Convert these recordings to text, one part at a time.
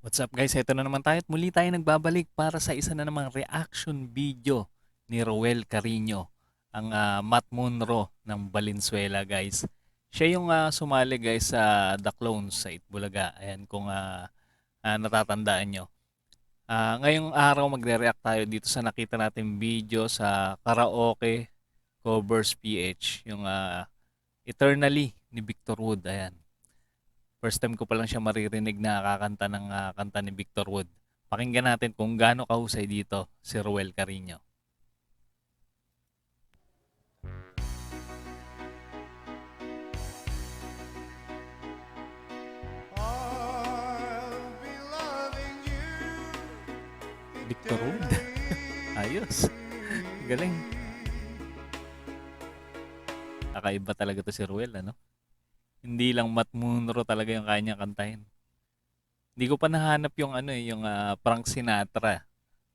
What's up guys? Ito na naman tayo at muli tayo nagbabalik para sa isa na namang reaction video ni Roel Carino, ang Matt Munro ng Valenzuela guys. Siya yung sumali guys sa The Clones sa Itbulaga. Ayan kung natatandaan nyo. Ngayong araw magre-react tayo dito sa nakita natin video sa Karaoke Covers PH, yung Eternally ni Victor Wood. Ayan. First time ko pa lang siya maririnig na kakanta ng kanta ni Victor Wood. Pakinggan natin kung gaano kahusay dito si Roel Carino. Victor Wood? Ayos. Galing. Kakaiba talaga to si Roel, ano? Hindi lang Matt Munro talaga yung kanya kantahin. Hindi ko pa nahanap yung yung Frank Sinatra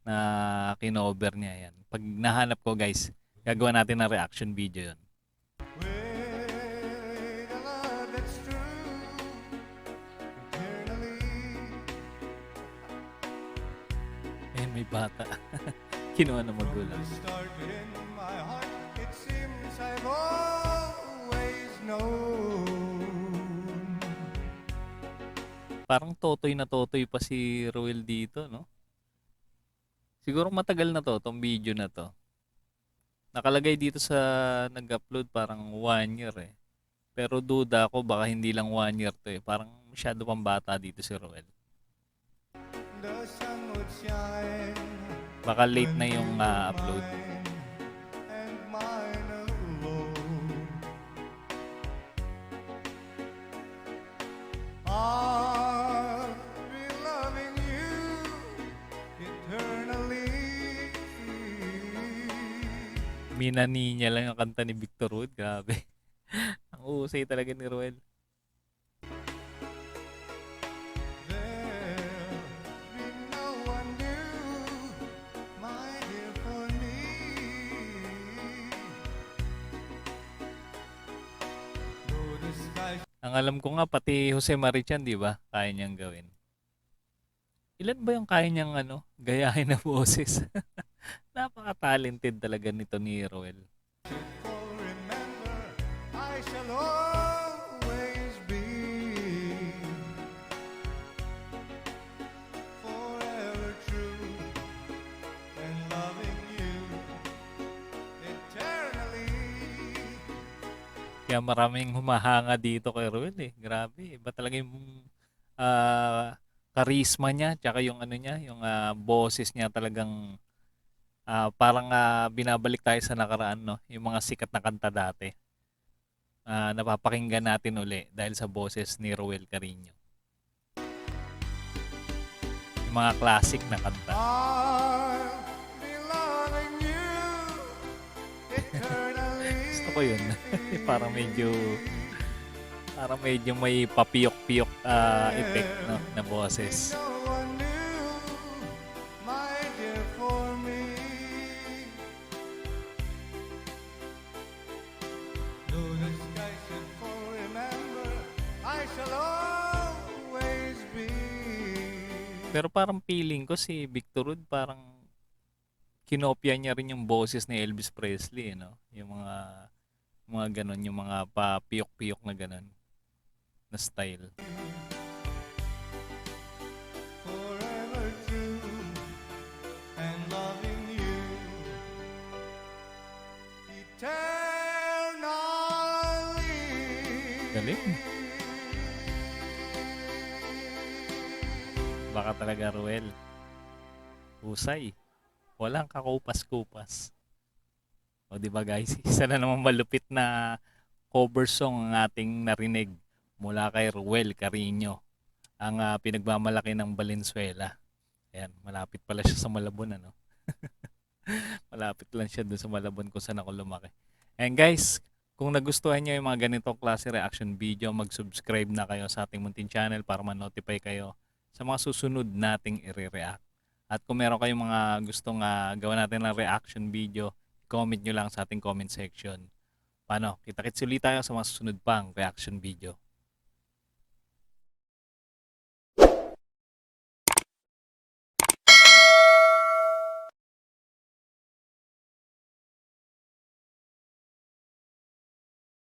na kinover niya yan. Pag nahanap ko guys, gagawa natin ng reaction video yun. Eh, may bata. Kinuha na magulang. Parang totoy pa si Roel dito, no? Siguro matagal na to, tong video na to. Nakalagay dito sa nag-upload parang 1 year eh. Pero duda ako baka hindi lang 1 year to eh. Parang masyado pang bata dito si Roel. Baka late na yung upload. Minani niya lang ang kanta ni Victor Wood. Grabe. Ang usay talaga ni Roel. Ang alam ko nga pati Jose Marichan, di ba? Kaya niyang gawin. Ilan ba yung kaya niyang gayahin na boses? Napaka-talented talaga nito ni Roel. Kaya maraming humahanga dito kay Roel eh. Grabe, iba talaga yung charisma niya, tsaka yung niya, yung boses niya talagang parang binabalik tayo sa nakaraan, no? Yung mga sikat na kanta dati. Napapakinggan natin uli dahil sa boses ni Roel Carino. Yung mga classic na kanta. Gusto ko yun. parang medyo may papiyok-piyok effect, no, na boses. Pero parang feeling ko si Victor Wood parang kinopya niya rin yung boses ni Elvis Presley, no? Yung mga ganon, yung mga papiyok-piyok na ganon na style. Galing. Baka talaga Roel. Husay. Walang kakupas-kupas. O di ba guys, isa na naman malupit na cover song ang ating narinig mula kay Roel Carino, ang pinagmamalaki ng Valenzuela. Ayan, malapit pala siya sa Malabon, ano? Malapit lang siya dun sa Malabon kung saan ako lumaki. And guys, kung nagustuhan niyo yung mga ganitong klase reaction video, mag-subscribe na kayo sa ating muntin channel para ma-notify kayo sa mga susunod nating i-react. At kung meron kayong mga gustong gawa natin ng reaction video, comment nyo lang sa ating comment section. Paano? Kita-kits ulit tayo sa mga susunod pang reaction video.